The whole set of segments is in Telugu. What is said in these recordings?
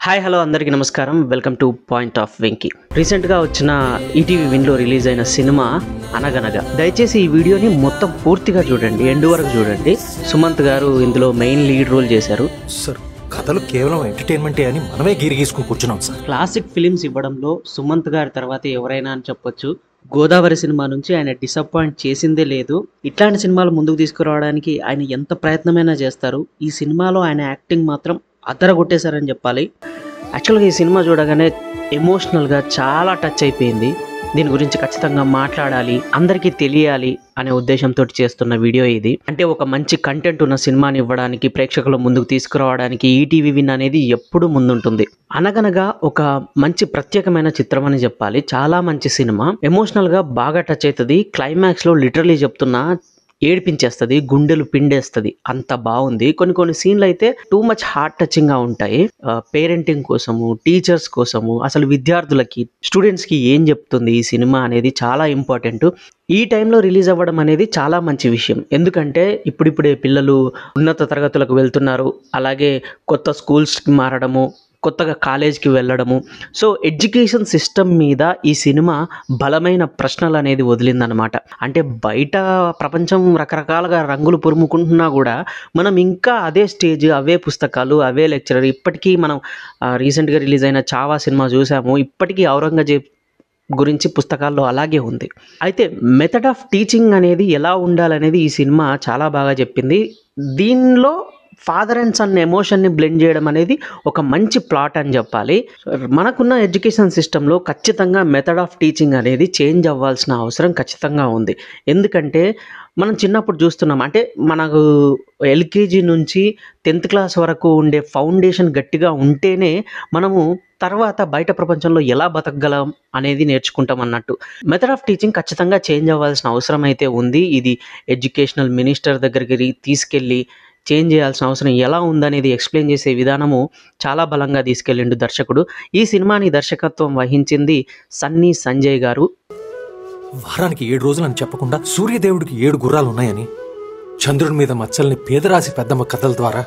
హాయ్ హలో అందరికీ నమస్కారం. Welcome to point of Venky. రీసెంట్గా వచ్చిన ఈటీవీ విన్లో రిలీజ్ అయిన సినిమా అనగనగా. దయచేసి ఈ వీడియోని మొత్తం పూర్తిగా చూడండి, ఎండ్ వరకు చూడండి. సుమంత్ గారు ఇందులో మెయిన్ లీడ్ రోల్ చేశారు. సార్ కథలు కేవలం ఎంటర్టైన్మెంటే అని మనమే గీసుకుని కూర్చున్నాం సార్. క్లాసిక్ ఫిలిమ్స్ ఇవ్వడంలో సుమంత్ గారి తర్వాత ఎవరైనా అని చెప్పొచ్చు. గోదావరి సినిమా నుంచి ఆయన డిసప్పాయింట్ చేసిందే లేదు. ఇట్లాంటి సినిమాలు ముందుకు తీసుకురావడానికి ఆయన ఎంత ప్రయత్నమైనా చేస్తారు. ఈ సినిమాలో ఆయన యాక్టింగ్ మాత్రం అదరగొట్టేశారని చెప్పాలి. యాక్చువల్గా ఈ సినిమా చూడగానే ఎమోషనల్గా చాలా టచ్ అయిపోయింది. దీని గురించి ఖచ్చితంగా మాట్లాడాలి, అందరికీ తెలియాలి అనే ఉద్దేశంతో చేస్తున్న వీడియో ఇది. అంటే ఒక మంచి కంటెంట్ ఉన్న సినిమాని ఇవ్వడానికి, ప్రేక్షకుల ముందుకు తీసుకురావడానికి ఈటీవీ విన్ అనేది ఎప్పుడు ముందుంటుంది. అనగనగా ఒక మంచి ప్రత్యేకమైన చిత్రం అని చెప్పాలి. చాలా మంచి సినిమా, ఎమోషనల్గా బాగా టచ్ అవుతుంది. క్లైమాక్స్లో లిటరలీ చెప్తున్నా ఏడిపించేస్తుంది, గుండెలు పిండేస్తుంది, అంత బాగుంది. కొన్ని సీన్లు అయితే టూ మచ్ హార్ట్ టచింగ్గా ఉంటాయి. పేరెంటింగ్ కోసము, టీచర్స్ కోసము, అసలు విద్యార్థులకి, స్టూడెంట్స్కి ఏం చెప్తుంది ఈ సినిమా అనేది చాలా ఇంపార్టెంట్. ఈ టైంలో రిలీజ్ అవ్వడం అనేది చాలా మంచి విషయం. ఎందుకంటే ఇప్పుడిప్పుడే పిల్లలు ఉన్నత తరగతులకు వెళ్తున్నారు, అలాగే కొత్త స్కూల్స్కి మారడము, కొత్తగా కాలేజ్కి వెళ్ళడము. సో ఎడ్యుకేషన్ సిస్టమ్ మీద ఈ సినిమా బలమైన ప్రశ్నలు అనేది వదిలిందనమాట. అంటే బయట ప్రపంచం రకరకాలుగా రంగులు పురుముకుంటున్నా కూడా మనం ఇంకా అదే స్టేజ్, అవే పుస్తకాలు, అవే లెక్చరర్. ఇప్పటికీ మనం రీసెంట్గా రిలీజ్ అయిన చావా సినిమా చూసాము. ఇప్పటికీ ఔరంగజేబ్ గురించి పుస్తకాల్లో అలాగే ఉంది. అయితే మెథడ్ ఆఫ్ టీచింగ్ అనేది ఎలా ఉండాలనేది ఈ సినిమా చాలా బాగా చెప్పింది. దీనిలో ఫాదర్ అండ్ సన్ ఎమోషన్ని బ్లెండ్ చేయడం అనేది ఒక మంచి ప్లాట్ అని చెప్పాలి. మనకున్న ఎడ్యుకేషన్ సిస్టంలో ఖచ్చితంగా మెథడ్ ఆఫ్ టీచింగ్ అనేది చేంజ్ అవ్వాల్సిన అవసరం ఖచ్చితంగా ఉంది. ఎందుకంటే మనం చిన్నప్పుడు చూస్తున్నాం, అంటే మనకు ఎల్కేజీ నుంచి 10th క్లాస్ వరకు ఉండే ఫౌండేషన్ గట్టిగా ఉంటేనే మనము తర్వాత బయట ప్రపంచంలో ఎలా బతకగలం అనేది నేర్చుకుంటాం అన్నట్టు. మెథడ్ ఆఫ్ టీచింగ్ ఖచ్చితంగా చేంజ్ అవ్వాల్సిన అవసరం అయితే ఉంది. ఇది ఎడ్యుకేషనల్ మినిస్టర్ దగ్గరికి తీసుకెళ్ళి చేంజ్ చేయాల్సిన అవసరం ఎలా ఉందనేది ఎక్స్ప్లెయిన్ చేసే విధానము చాలా బలంగా తీసుకెళ్ళిండు దర్శకుడు. ఈ సినిమాని దర్శకత్వం వహించింది సన్నీ సంజయ్ గారు. వారానికి 7 రోజులని చెప్పకుండా సూర్యదేవుడికి 7 గుర్రాలు ఉన్నాయని, చంద్రుడి మీద మచ్చల్ని పేదరాశి పెద్దమ్మ కథల ద్వారా,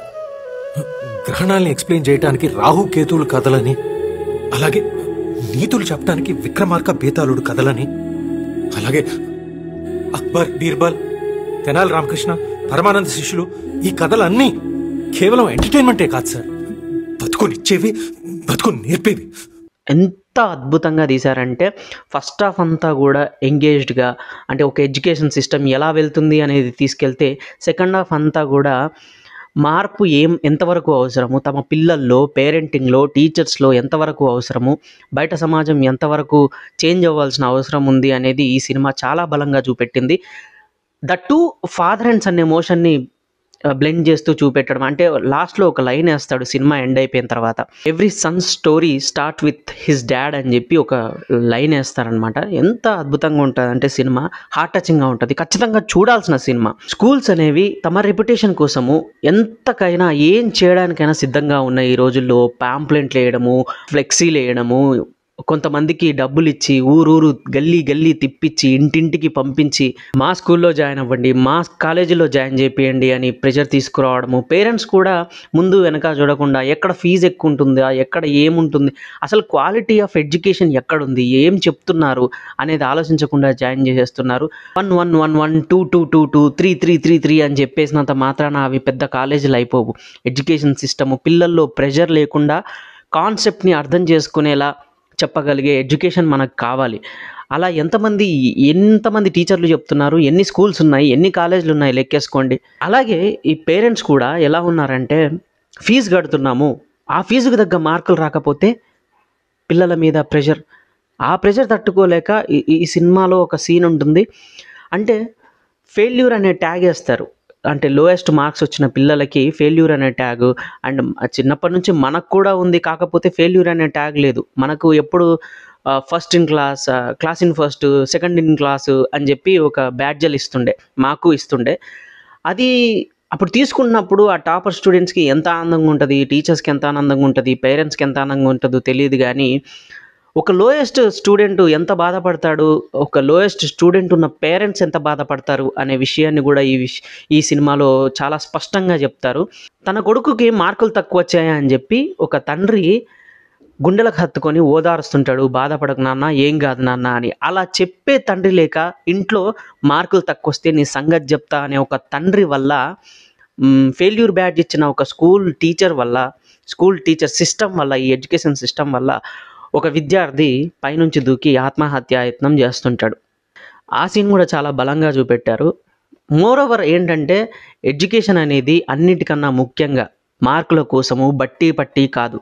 గ్రహణాలని ఎక్స్ప్లెయిన్ చేయడానికి రాహు కేతువులు కథలని, అలాగే నీతులు చెప్పడానికి విక్రమార్క బేతాళుడు కథలని, అలాగే అక్బర్, బీర్బల్, తెనాలి రామకృష్ణ, పరమానంద శిష్యులు, ఈ కథలన్నీ కేవలం ఎంటర్టైన్మెంటే కాదు సార్, బతుకునిచ్చేవి, బతుకుని నేర్పేవి. ఎంత అద్భుతంగా తీశారంటే ఫస్ట్ హాఫ్ అంతా కూడా ఎంగేజ్డ్గా, అంటే ఒక ఎడ్యుకేషన్ సిస్టమ్ ఎలా వెళ్తుంది అనేది తీసుకెళ్తే, సెకండ్ హాఫ్ అంతా కూడా మార్పు ఎంతవరకు అవసరము, తమ పిల్లల్లో, పేరెంటింగ్లో, టీచర్స్లో ఎంతవరకు అవసరము, బయట సమాజం ఎంతవరకు చేంజ్ అవ్వాల్సిన అవసరం ఉంది అనేది ఈ సినిమా చాలా బలంగా చూపెట్టింది. That to father and son ఎమోషన్ని బ్లెండ్ చేస్తూ చూపెట్టడం. అంటే లాస్ట్లో ఒక లైన్ వేస్తాడు సినిమా ఎండ్ అయిపోయిన తర్వాత, every sun story start with his dad అని చెప్పి ఒక లైన్ వేస్తారనమాట. ఎంత అద్భుతంగా ఉంటుంది అంటే సినిమా హార్ట్ టచింగ్గా ఉంటుంది. ఖచ్చితంగా చూడాల్సిన సినిమా. స్కూల్స్ అనేవి తమ రెప్యుటేషన్ కోసము ఎంతకైనా ఏం చేయడానికైనా సిద్ధంగా ఉన్నాయి ఈ రోజుల్లో. ప్యాంప్లెంట్లు వేయడము, ఫ్లెక్సీలు వేయడము, కొంతమందికి డబ్బులు ఇచ్చి ఊరూరు గల్లీ గల్లీ తిప్పించి ఇంటింటికి పంపించి మా స్కూల్లో జాయిన్ అవ్వండి, మా కాలేజీలో జాయిన్ చేపియండి అని ప్రెషర్ తీసుకురావడము. పేరెంట్స్ కూడా ముందు వెనక చూడకుండా ఎక్కడ ఫీజు ఎక్కువ ఉంటుందా, ఎక్కడ ఏముంటుంది, అసలు క్వాలిటీ ఆఫ్ ఎడ్యుకేషన్ ఎక్కడుంది, ఏం చెప్తున్నారు అనేది ఆలోచించకుండా జాయిన్ చేసేస్తున్నారు. 1-1-1-1, 2-2-2-2, 3-3-3-3 అని చెప్పేసినంత మాత్రాన అవి పెద్ద కాలేజీలు అయిపోవు. ఎడ్యుకేషన్ సిస్టము పిల్లల్లో ప్రెషర్ లేకుండా కాన్సెప్ట్ని అర్థం చేసుకునేలా చెప్పగలిగే ఎడ్యుకేషన్ మనకు కావాలి. అలా ఎంతమంది టీచర్లు చెప్తున్నారు, ఎన్ని స్కూల్స్ ఉన్నాయి, ఎన్ని కాలేజీలు ఉన్నాయి లెక్కేసుకోండి. అలాగే ఈ పేరెంట్స్ కూడా ఎలా ఉన్నారంటే, ఫీజు కడుతున్నాము, ఆ ఫీజుకు తగ్గ మార్కులు రాకపోతే పిల్లల మీద ప్రెషర్, ఆ ప్రెషర్ తట్టుకోలేక ఈ సినిమాలో ఒక సీన్ ఉంటుంది. అంటే ఫెయిల్యూర్ అనే ట్యాగ్ వేస్తారు. అంటే లోయెస్ట్ మార్క్స్ వచ్చిన పిల్లలకి ఫెయిల్యూర్ అనే ట్యాగ్. అండ్ చిన్నప్పటి నుంచి మనకు కూడా ఉంది, కాకపోతే ఫెయిల్యూర్ అనే ట్యాగ్ లేదు. మనకు ఎప్పుడు first in class, class in first, second in class అని చెప్పి ఒక బ్యాడ్జలు ఇస్తుండే, మాకు ఇస్తుండే. అది అప్పుడు తీసుకున్నప్పుడు ఆ టాపర్ స్టూడెంట్స్కి ఎంత ఆనందంగా ఉంటుంది, టీచర్స్కి ఎంత ఆనందంగా ఉంటుంది, పేరెంట్స్కి ఎంత ఆనందంగా ఉంటుందో తెలియదు. కానీ ఒక లోయెస్ట్ స్టూడెంట్ ఎంత బాధపడతాడు, ఒక లోయెస్ట్ స్టూడెంట్ ఉన్న పేరెంట్స్ ఎంత బాధపడతారు అనే విషయాన్ని కూడా ఈ సినిమాలో చాలా స్పష్టంగా చెప్తారు. తన కొడుకుకి మార్కులు తక్కువ వచ్చాయని చెప్పి ఒక తండ్రి గుండెలకు హత్తుకొని ఓదారుస్తుంటాడు, బాధపడకు నాన్న, ఏం కాదు నాన్న అని. అలా చెప్పే తండ్రి లేక ఇంట్లో మార్కులు తక్కువొస్తే నీ సంగతి చెప్తా అనే ఒక తండ్రి వల్ల, ఫెయిల్యూర్ బ్యాడ్జ్ ఇచ్చిన ఒక స్కూల్ టీచర్ సిస్టమ్ వల్ల, ఈ ఎడ్యుకేషన్ సిస్టమ్ వల్ల ఒక విద్యార్థి పైనుంచి దూకి ఆత్మహత్యాయత్నం చేస్తుంటాడు. ఆ సీన్ కూడా చాలా బలంగా చూపెట్టారు. మోరోవర్ ఏంటంటే, ఎడ్యుకేషన్ అనేది అన్నిటికన్నా ముఖ్యంగా మార్కుల కోసము బట్టి పట్టి కాదు.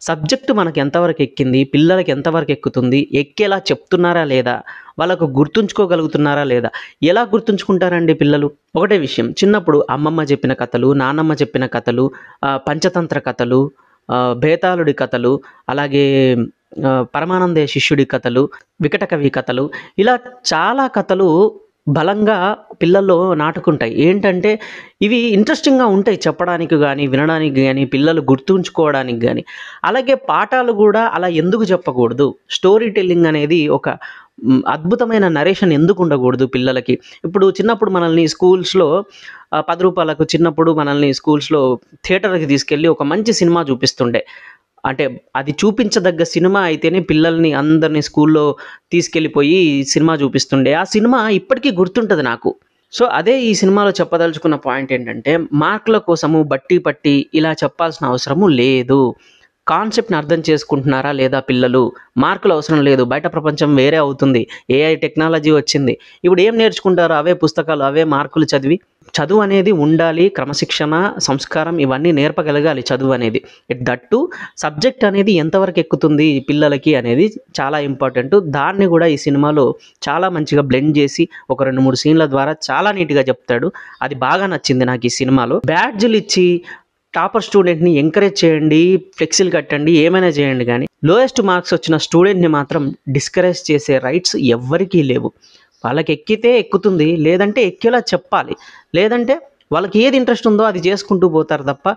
సబ్జెక్టు మనకు ఎంతవరకు ఎక్కింది, పిల్లలకి ఎంతవరకు ఎక్కుతుంది, ఎక్కేలా చెప్తున్నారా లేదా, వాళ్ళకు గుర్తుంచుకోగలుగుతున్నారా లేదా. ఎలా గుర్తుంచుకుంటారండి పిల్లలు? ఒకటే విషయం, చిన్నప్పుడు అమ్మమ్మ చెప్పిన కథలు, నానమ్మ చెప్పిన కథలు, పంచతంత్ర కథలు, బేతాళుడి కథలు, అలాగే పరమానందయ్య శిష్యుడి కథలు, వికటకవి కథలు, ఇలా చాలా కథలు బలంగా పిల్లల్లో నాటుకుంటాయి. ఏంటంటే ఇవి ఇంట్రెస్టింగ్గా ఉంటాయి చెప్పడానికి కానీ, వినడానికి కానీ, పిల్లలు గుర్తుంచుకోవడానికి కానీ. అలాగే పాఠాలు కూడా అలా ఎందుకు చెప్పకూడదు? స్టోరీ టెల్లింగ్ అనేది ఒక అద్భుతమైన నరేషన్ ఎందుకు ఉండకూడదు పిల్లలకి? ఇప్పుడు చిన్నప్పుడు మనల్ని స్కూల్స్లో 10 రూపాయలకు చిన్నప్పుడు మనల్ని స్కూల్స్లో థియేటర్కి తీసుకెళ్ళి ఒక మంచి సినిమా చూపిస్తుండే. అంటే అది చూపించదగ్గ సినిమా అయితేనే పిల్లల్ని అందరినీ స్కూల్లో తీసుకెళ్ళిపోయి సినిమా చూపిస్తుండే. ఆ సినిమా ఇప్పటికీ గుర్తుంటుంది నాకు. సో అదే ఈ సినిమాలో చెప్పదలుచుకున్న పాయింట్ ఏంటంటే, మార్కుల కోసము బట్టి పట్టి ఇలా చెప్పాల్సిన అవసరము లేదు. కాన్సెప్ట్ని అర్థం చేసుకుంటున్నారా లేదా పిల్లలు? మార్కులు అవసరం లేదు, బయట ప్రపంచం వేరే అవుతుంది, ఏఐ టెక్నాలజీ వచ్చింది. ఇప్పుడు ఏం నేర్చుకుంటారు? అవే పుస్తకాలు, అవే మార్కులు చదివి. చదువు అనేది ఉండాలి, క్రమశిక్షణ, సంస్కారం ఇవన్నీ నేర్పగలగాలి చదువు అనేది. దట్టు సబ్జెక్ట్ అనేది ఎంతవరకు ఎక్కుతుంది పిల్లలకి అనేది చాలా ఇంపార్టెంట్. దాన్ని కూడా ఈ సినిమాలో చాలా మంచిగా బ్లెండ్ చేసి ఒక 2-3 సీన్ల ద్వారా చాలా నీట్గా చెప్తాడు. అది బాగా నచ్చింది నాకు ఈ సినిమాలో. బ్యాడ్జ్లు ఇచ్చి టాపర్ స్టూడెంట్ని ఎంకరేజ్ చేయండి, ఫ్లెక్సీలు కట్టండి, ఏమైనా చేయండి, కానీ లోయెస్ట్ మార్క్స్ వచ్చిన స్టూడెంట్ని మాత్రం డిస్కరేజ్ చేసే రైట్స్ ఎవ్వరికీ లేవు. వాళ్ళకి ఎక్కితే ఎక్కుతుంది, లేదంటే ఎక్కేలా చెప్పాలి. లేదంటే వాళ్ళకి ఏది ఇంట్రెస్ట్ ఉందో అది చేసుకుంటూ పోతారు తప్ప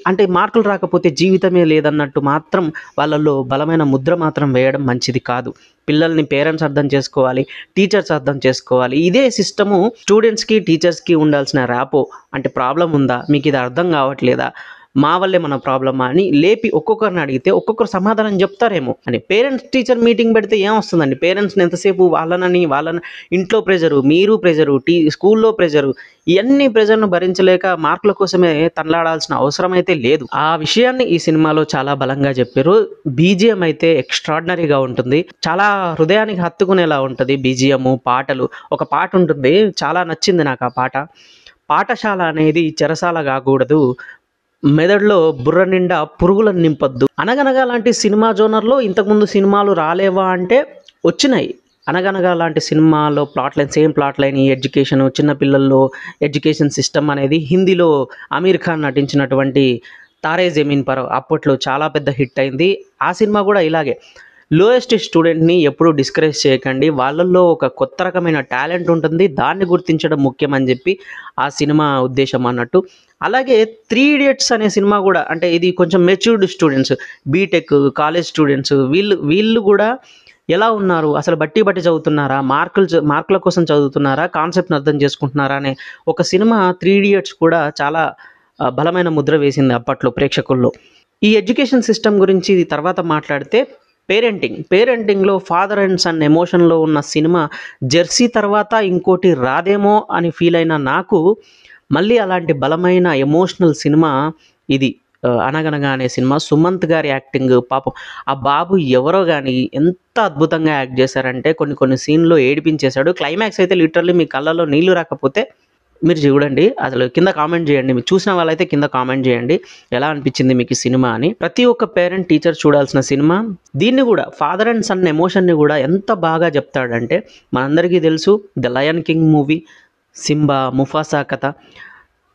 అంటే మార్కులు రాకపోతే జీవితమే లేదన్నట్టు మాత్రం వాళ్ళల్లో బలమైన ముద్ర మాత్రం వేయడం మంచిది కాదు. పిల్లల్ని పేరెంట్స్ అర్థం చేసుకోవాలి, టీచర్స్ అర్థం చేసుకోవాలి. ఇదే సిస్టము స్టూడెంట్స్కి టీచర్స్కి ఉండాల్సిన ర్యాపో. అంటే ప్రాబ్లం ఉందా, మీకు ఇది అర్థం కావట్లేదా, మా వల్లే మన ప్రాబ్లమా అని లేపి ఒక్కొక్కరిని అడిగితే ఒక్కొక్కరు సమాధానం చెప్తారేమో అని. పేరెంట్స్ టీచర్ మీటింగ్ పెడితే ఏమొస్తుందండి? పేరెంట్స్ని ఎంతసేపు వాళ్ళని ఇంట్లో ప్రెజరు, మీరు ప్రెజరు, స్కూల్లో ప్రెజరు, ఇవన్నీ ప్రెజర్ను భరించలేక మార్కుల కోసమే తనలాడాల్సిన అవసరం అయితే లేదు. ఆ విషయాన్ని ఈ సినిమాలో చాలా బలంగా చెప్పారు. బీజిఎం అయితే ఎక్స్ట్రాడినరీగా ఉంటుంది, చాలా హృదయానికి హత్తుకునేలా ఉంటుంది. బీజిఎం, పాటలు, ఒక పాట ఉంటుంది చాలా నచ్చింది నాకు ఆ పాట. పాఠశాల అనేది చెరసాల కాకూడదు, మెదడులో బుర్ర నిండా పురుగులను నింపొద్దు. అనగనగా లాంటి సినిమా జోనర్లో ఇంతకుముందు సినిమాలు రాలేవా అంటే వచ్చినాయి. అనగనగా లాంటి సినిమాలో సేమ్ ప్లాట్ లైన్, ఈ ఎడ్యుకేషన్, చిన్నపిల్లల్లో ఎడ్యుకేషన్ సిస్టమ్ అనేది హిందీలో అమీర్ ఖాన్ నటించినటువంటి తారే జమీన్ పర్ అప్పట్లో చాలా పెద్ద హిట్ అయింది. ఆ సినిమా కూడా ఇలాగే. లోయెస్ట్ స్టూడెంట్ని ఎప్పుడూ డిస్కరేజ్ చేయకండి, వాళ్ళల్లో ఒక కొత్త రకమైన టాలెంట్ ఉంటుంది, దాన్ని గుర్తించడం ముఖ్యమని చెప్పి ఆ సినిమా ఉద్దేశం అన్నట్టు. అలాగే 3 Idiots అనే సినిమా కూడా, అంటే ఇది కొంచెం matured students, BTech college students, వీళ్ళు కూడా ఎలా ఉన్నారు, అసలు బట్టి చదువుతున్నారా, మార్కుల కోసం చదువుతున్నారా, కాన్సెప్ట్ని అర్థం చేసుకుంటున్నారా అనే ఒక సినిమా 3 Idiots కూడా చాలా బలమైన ముద్ర వేసింది అప్పట్లో ప్రేక్షకుల్లో. ఈ ఎడ్యుకేషన్ సిస్టమ్ గురించి తర్వాత మాట్లాడితే, పేరెంటింగ్లో ఫాదర్ అండ్ సన్ ఎమోషన్లో ఉన్న సినిమా జెర్సీ తర్వాత ఇంకోటి రాదేమో అని ఫీల్ అయిన నాకు మళ్ళీ అలాంటి బలమైన ఎమోషనల్ సినిమా ఇది అనగనగా అనే సినిమా. సుమంత్ గారి యాక్టింగ్, పాపం ఆ బాబు ఎవరో కానీ ఎంత అద్భుతంగా యాక్ట్ చేశారంటే కొన్ని సీన్లో ఏడిపించేశాడు. క్లైమాక్స్ అయితే లిటరల్లీ మీ కళ్ళలో నీళ్లు రాకపోతే మీరు చూడండి. అసలు కింద కామెంట్ చేయండి, మీరు చూసిన వాళ్ళైతే కింద కామెంట్ చేయండి ఎలా అనిపించింది మీకు ఈ సినిమా అని. ప్రతి ఒక్క పేరెంట్ టీచర్ చూడాల్సిన సినిమా. దీన్ని కూడా ఫాదర్ అండ్ సన్ ఎమోషన్ని కూడా ఎంత బాగా చెప్తాడంటే, మనందరికీ తెలుసు the lion king movie, Simba, Mufasa కథ.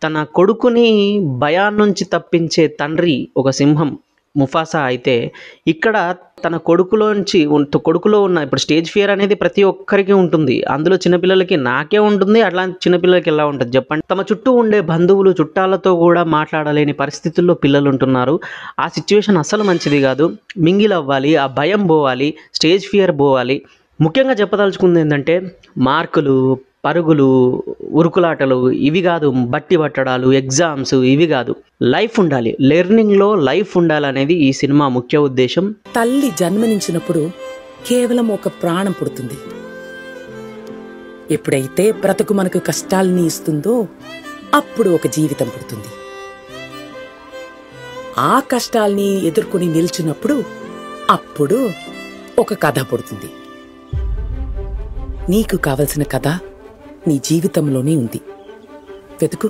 తన కొడుకుని భయాన్నుంచి తప్పించే తండ్రి ఒక సింహం ముఫాసా అయితే, ఇక్కడ తన కొడుకులో ఉన్న ఇప్పుడు స్టేజ్ ఫియర్ అనేది ప్రతి ఒక్కరికి ఉంటుంది. అందులో చిన్నపిల్లలకి, నాకే ఉంటుంది, అట్లాంటి చిన్నపిల్లలకి ఎలా ఉంటుంది చెప్పండి? తమ చుట్టూ ఉండే బంధువులు, చుట్టాలతో కూడా మాట్లాడలేని పరిస్థితుల్లో పిల్లలు ఉంటున్నారు. ఆ సిచ్యువేషన్ అస్సలు మంచిది కాదు. మింగిల్ అవ్వాలి, ఆ భయం పోవాలి, స్టేజ్ ఫియర్ పోవాలి. ముఖ్యంగా చెప్పదలుచుకుంది ఏంటంటే, మార్కులు, పరుగులు, ఉరుకులాటలు ఇవి కాదు, బట్టి పట్టడాలు, ఎగ్జామ్స్ ఇవి కాదు. లైఫ్ ఉండాలి, లెర్నింగ్లో లైఫ్ ఉండాలనేది ఈ సినిమా ముఖ్య ఉద్దేశం. తల్లి జన్మనించినప్పుడు కేవలం ఒక ప్రాణం పుడుతుంది. ఎప్పుడైతే బ్రతుకు మనకు కష్టాల్ని ఇస్తుందో అప్పుడు ఒక జీవితం పుడుతుంది. ఆ కష్టాల్ని ఎదుర్కొని నిల్చున్నప్పుడు అప్పుడు ఒక కథ పుడుతుంది. నీకు కావలసిన కథ నీ జీవితంలోనే ఉంది. వెతుకు.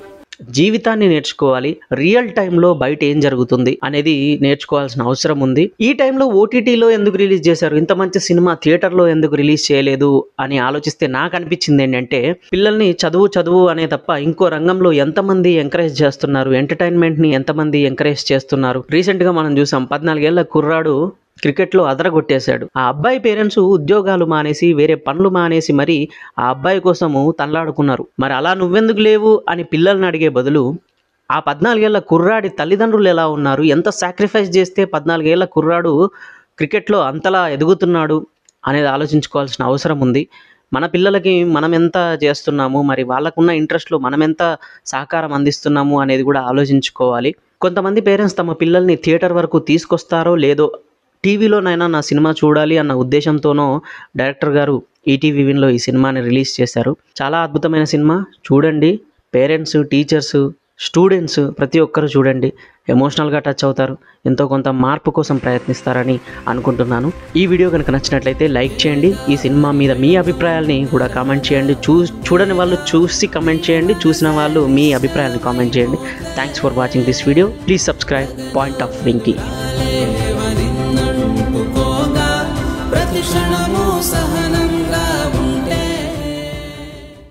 జీవితాన్ని నేర్చుకోవాలి, రియల్ టైంలో బయట ఏం జరుగుతుంది అనేది నేర్చుకోవాల్సిన అవసరం ఉంది. ఈ టైంలో ఓటీటీలో ఎందుకు రిలీజ్ చేశారు, ఇంత మంచి సినిమా థియేటర్లో ఎందుకు రిలీజ్ చేయలేదు అని ఆలోచిస్తే నాకు అనిపించింది ఏంటంటే, పిల్లల్ని చదువు అనే తప్ప ఇంకో రంగంలో ఎంతమంది ఎంకరేజ్ చేస్తున్నారు, ఎంటర్టైన్మెంట్ని ఎంతమంది ఎంకరేజ్ చేస్తున్నారు. రీసెంట్గా మనం చూసాం, 14 ఏళ్ల కుర్రాడు క్రికెట్లో అదరగొట్టేశాడు. ఆ అబ్బాయి పేరెంట్స్ ఉద్యోగాలు మానేసి వేరే పనులు మానేసి మరి ఆ అబ్బాయి కోసము తల్లాడుకున్నారు. మరి అలా నువ్వెందుకు లేవు అని పిల్లల్ని అడిగే బదులు ఆ 14 ఏళ్ల కుర్రాడి తల్లిదండ్రులు ఎలా ఉన్నారు, ఎంత సాక్రిఫైస్ చేస్తే 14 ఏళ్ల కుర్రాడు క్రికెట్లో అంతలా ఎదుగుతున్నాడు అనేది ఆలోచించుకోవాల్సిన అవసరం ఉంది. మన పిల్లలకి మనం ఎంత చేస్తున్నాము, మరి వాళ్ళకున్న ఇంట్రెస్ట్లో మనం ఎంత సహకారం అందిస్తున్నాము అనేది కూడా ఆలోచించుకోవాలి. కొంతమంది పేరెంట్స్ తమ పిల్లల్ని థియేటర్ వరకు తీసుకొస్తారో లేదో, టీవీలోనైనా నా సినిమా చూడాలి అన్న ఉద్దేశంతోనో డైరెక్టర్ గారు ఈటీవీ విన్లో ఈ సినిమాని రిలీజ్ చేశారు. చాలా అద్భుతమైన సినిమా, చూడండి. పేరెంట్స్, టీచర్స్, స్టూడెంట్స్ ప్రతి ఒక్కరు చూడండి, ఎమోషనల్గా టచ్ అవుతారు, ఎంతో కొంత మార్పు కోసం ప్రయత్నిస్తారని అనుకుంటున్నాను. ఈ వీడియో కనుక నచ్చినట్లయితే లైక్ చేయండి. ఈ సినిమా మీద మీ అభిప్రాయాల్ని కూడా కామెంట్ చేయండి. చూడని వాళ్ళు చూసి కామెంట్ చేయండి, చూసిన వాళ్ళు మీ అభిప్రాయాన్ని కామెంట్ చేయండి. Thanks for watching this video. Please subscribe point of Venky. ప్రతి క్షణము సహ